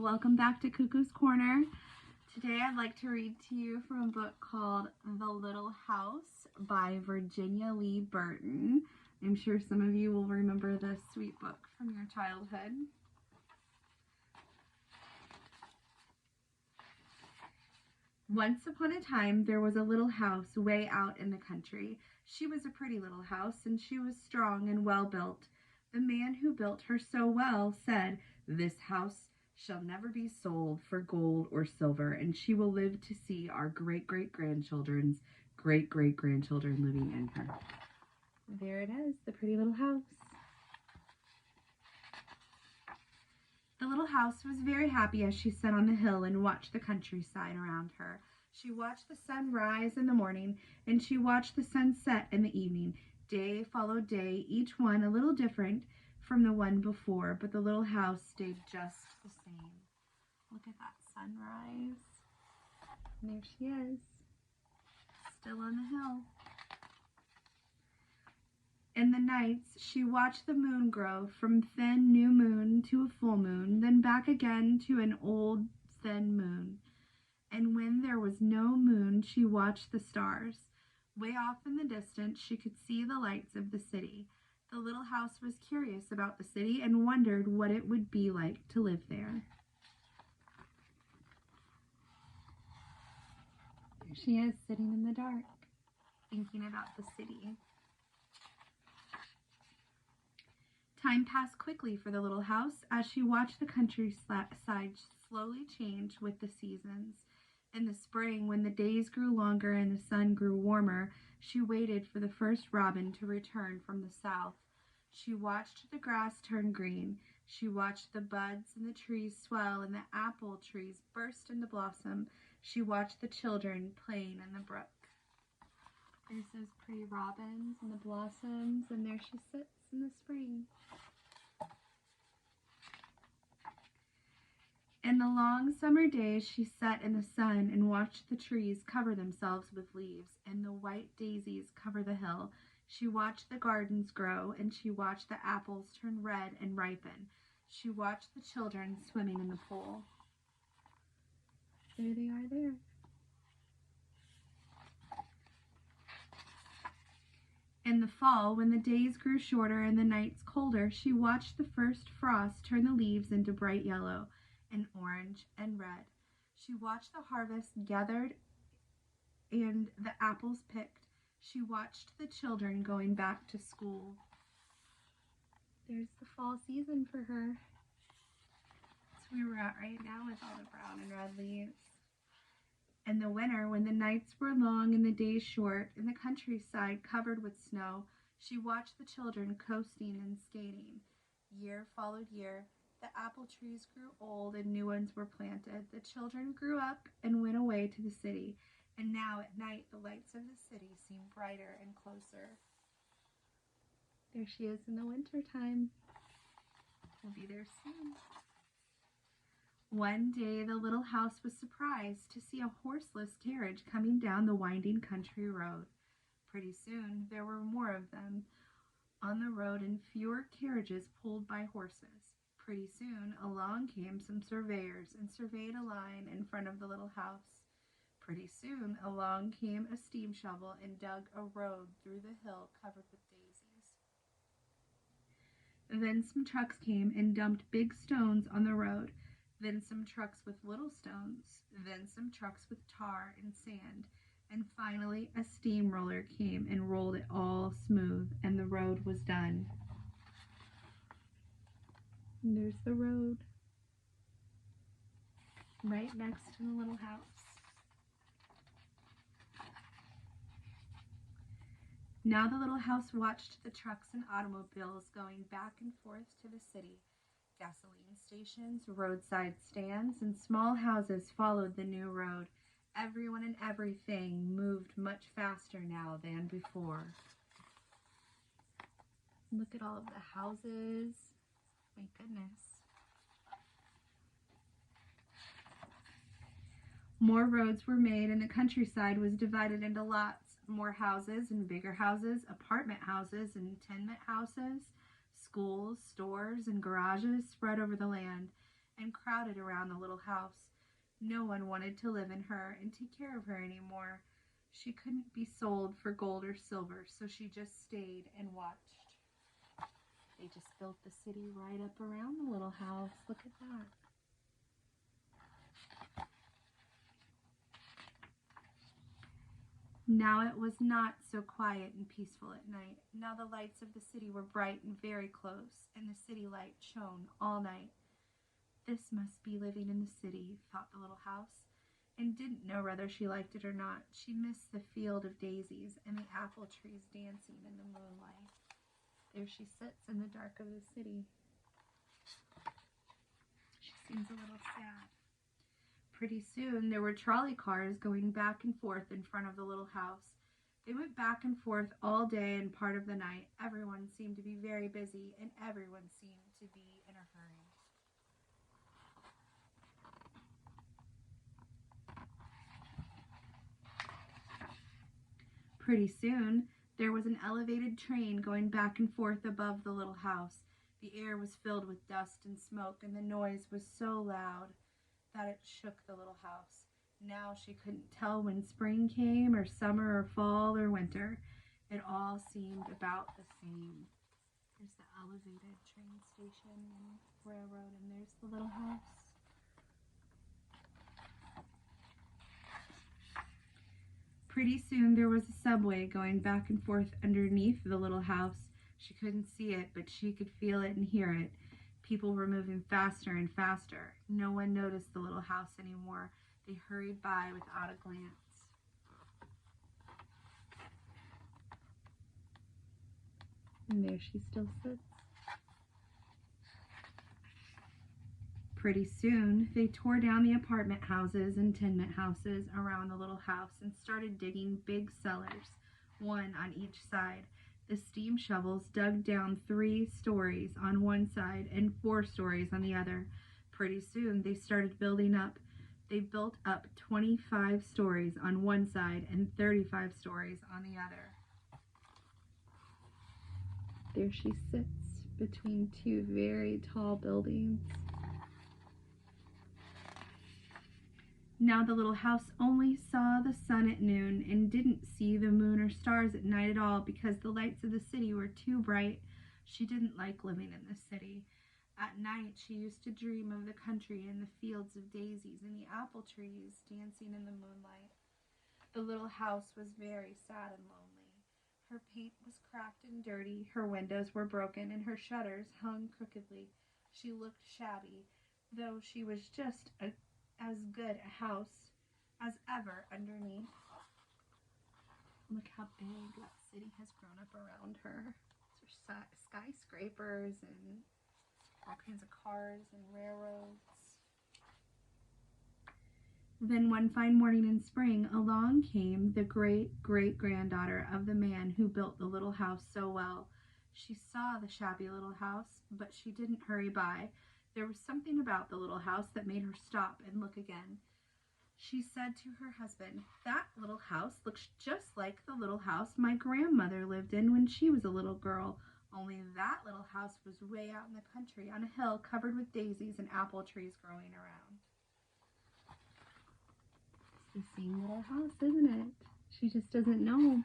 welcome back to Cuckoo's Corner. Today I'd like to read to you from a book called The Little House by Virginia Lee Burton. I'm sure some of you will remember this sweet book from your childhood. Once upon a time, there was a little house way out in the country. She was a pretty little house, and she was strong and well built. The man who built her so well said, "This house shall never be sold for gold or silver, and she will live to see our great-great-grandchildren's great-great-grandchildren living in her." There it is, the pretty little house. The little house was very happy as she sat on the hill and watched the countryside around her. She watched the sun rise in the morning, and she watched the sun set in the evening. Day followed day, each one a little different from the one before, but the little house stayed just the same. Look at that sunrise. And there she is, still on the hill. In the nights, she watched the moon grow from thin new moon to a full moon, then back again to an old thin moon. And when there was no moon, she watched the stars. Way off in the distance, she could see the lights of the city. The little house was curious about the city and wondered what it would be like to live there. There she is, sitting in the dark, thinking about the city. Time passed quickly for the little house as she watched the countryside slowly change with the seasons. In the spring, when the days grew longer and the sun grew warmer, she waited for the first robin to return from the south. She watched the grass turn green. She watched the buds in the trees swell and the apple trees burst into blossom. She watched the children playing in the brook. There's those pretty robins and the blossoms, and there she sits in the spring. In the long summer days, she sat in the sun and watched the trees cover themselves with leaves, and the white daisies cover the hill. She watched the gardens grow, and she watched the apples turn red and ripen. She watched the children swimming in the pool. There they are there. In the fall, when the days grew shorter and the nights colder, she watched the first frost turn the leaves into bright yellow and orange and red. She watched the harvest gathered and the apples picked. She watched the children going back to school. There's the fall season for her. That's where we're at right now with all the brown and red leaves. In the winter, when the nights were long and the days short, in the countryside covered with snow, she watched the children coasting and skating. Year followed year. The apple trees grew old and new ones were planted. The children grew up and went away to the city, and now at night the lights of the city seem brighter and closer. There she is in the winter time. We'll be there soon. One day the little house was surprised to see a horseless carriage coming down the winding country road. Pretty soon there were more of them on the road and fewer carriages pulled by horses. Pretty soon along came some surveyors and surveyed a line in front of the little house. Pretty soon along came a steam shovel and dug a road through the hill covered with daisies. Then some trucks came and dumped big stones on the road. Then some trucks with little stones. Then some trucks with tar and sand. And finally a steamroller came and rolled it all smooth, and the road was done. And there's the road, right next to the little house. Now the little house watched the trucks and automobiles going back and forth to the city. Gasoline stations, roadside stands, and small houses followed the new road. Everyone and everything moved much faster now than before. Look at all of the houses. My goodness. More roads were made and the countryside was divided into lots. More houses and bigger houses, apartment houses and tenement houses, schools, stores, and garages spread over the land. and crowded around the little house. No one wanted to live in her and take care of her anymore. She couldn't be sold for gold or silver, so she just stayed and watched. They just built the city right up around the little house. Look at that. Now it was not so quiet and peaceful at night. Now the lights of the city were bright and very close, and the city light shone all night. This must be living in the city, thought the little house, and didn't know whether she liked it or not. She missed the field of daisies and the apple trees dancing in the moonlight. There she sits in the dark of the city. She seems a little sad. Pretty soon there were trolley cars going back and forth in front of the little house. They went back and forth all day and part of the night. Everyone seemed to be very busy, and everyone seemed to be in a hurry. Pretty soon there was an elevated train going back and forth above the little house. The air was filled with dust and smoke, and the noise was so loud that it shook the little house. Now she couldn't tell when spring came, or summer, or fall, or winter. It all seemed about the same. There's the elevated train station and railroad, and there's the little house. Pretty soon there was a subway going back and forth underneath the little house. She couldn't see it, but she could feel it and hear it. People were moving faster and faster. No one noticed the little house anymore. They hurried by without a glance. And there she still sits. Pretty soon, they tore down the apartment houses and tenement houses around the little house and started digging big cellars, one on each side. The steam shovels dug down 3 stories on one side and 4 stories on the other. Pretty soon, they started building up. They built up 25 stories on one side and 35 stories on the other. There she sits between 2 very tall buildings. Now the little house only saw the sun at noon and didn't see the moon or stars at night at all because the lights of the city were too bright. She didn't like living in the city. At night she used to dream of the country and the fields of daisies and the apple trees dancing in the moonlight. The little house was very sad and lonely. Her paint was cracked and dirty, her windows were broken, and her shutters hung crookedly. She looked shabby, though she was just as good a house as ever underneath. Look how big that city has grown up around her. There's skyscrapers and all kinds of cars and railroads. Then one fine morning in spring, along came the great-great-granddaughter of the man who built the little house so well. She saw the shabby little house, but she didn't hurry by. There was something about the little house that made her stop and look again. She said to her husband, "That little house looks just like the little house my grandmother lived in when she was a little girl, only that little house was way out in the country on a hill covered with daisies and apple trees growing around." It's the same little house, isn't it? She just doesn't know.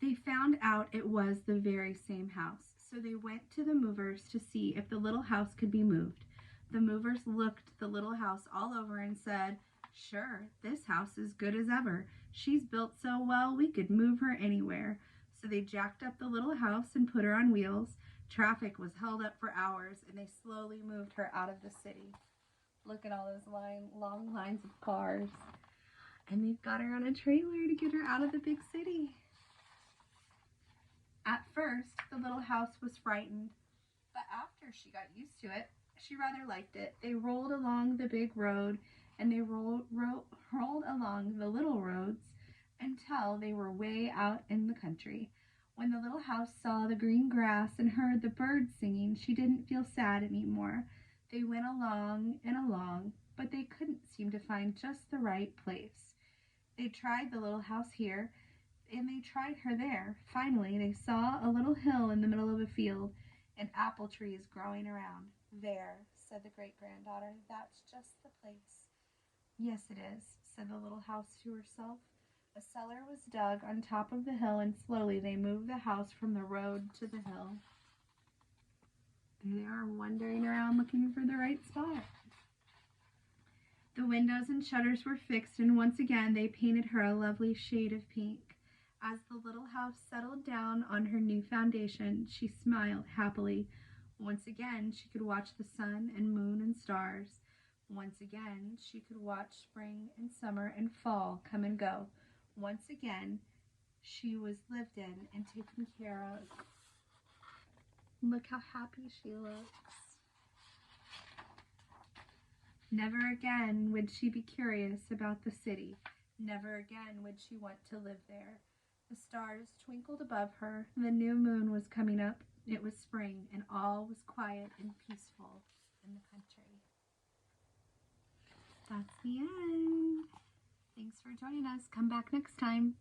They found out it was the very same house, so they went to the movers to see if the little house could be moved. The movers looked the little house all over and said, "Sure, this house is good as ever. She's built so well we could move her anywhere." So they jacked up the little house and put her on wheels. Traffic was held up for hours, and they slowly moved her out of the city. Look at all those long lines of cars. And they've got her on a trailer to get her out of the big city. At first, the little house was frightened, but after she got used to it, she rather liked it. They rolled along the big road, and they rolled along the little roads until they were way out in the country. When the little house saw the green grass and heard the birds singing, she didn't feel sad anymore. They went along and along, but they couldn't seem to find just the right place. They tried the little house here, and they tried her there. Finally, they saw a little hill in the middle of a field. and apple trees growing around. "There," said the great-granddaughter, "that's just the place." "Yes, it is," said the little house to herself. A cellar was dug on top of the hill, and slowly they moved the house from the road to the hill. They are wandering around looking for the right spot. The windows and shutters were fixed, and once again they painted her a lovely shade of pink. As the little house settled down on her new foundation, she smiled happily. Once again she could watch the sun and moon and stars. Once again she could watch spring and summer and fall come and go. Once again she was lived in and taken care of. Look how happy she looks. Never again would she be curious about the city. Never again would she want to live there. The stars twinkled above her. The new moon was coming up. It was spring, and all was quiet and peaceful in the country. That's the end. Thanks for joining us. Come back next time.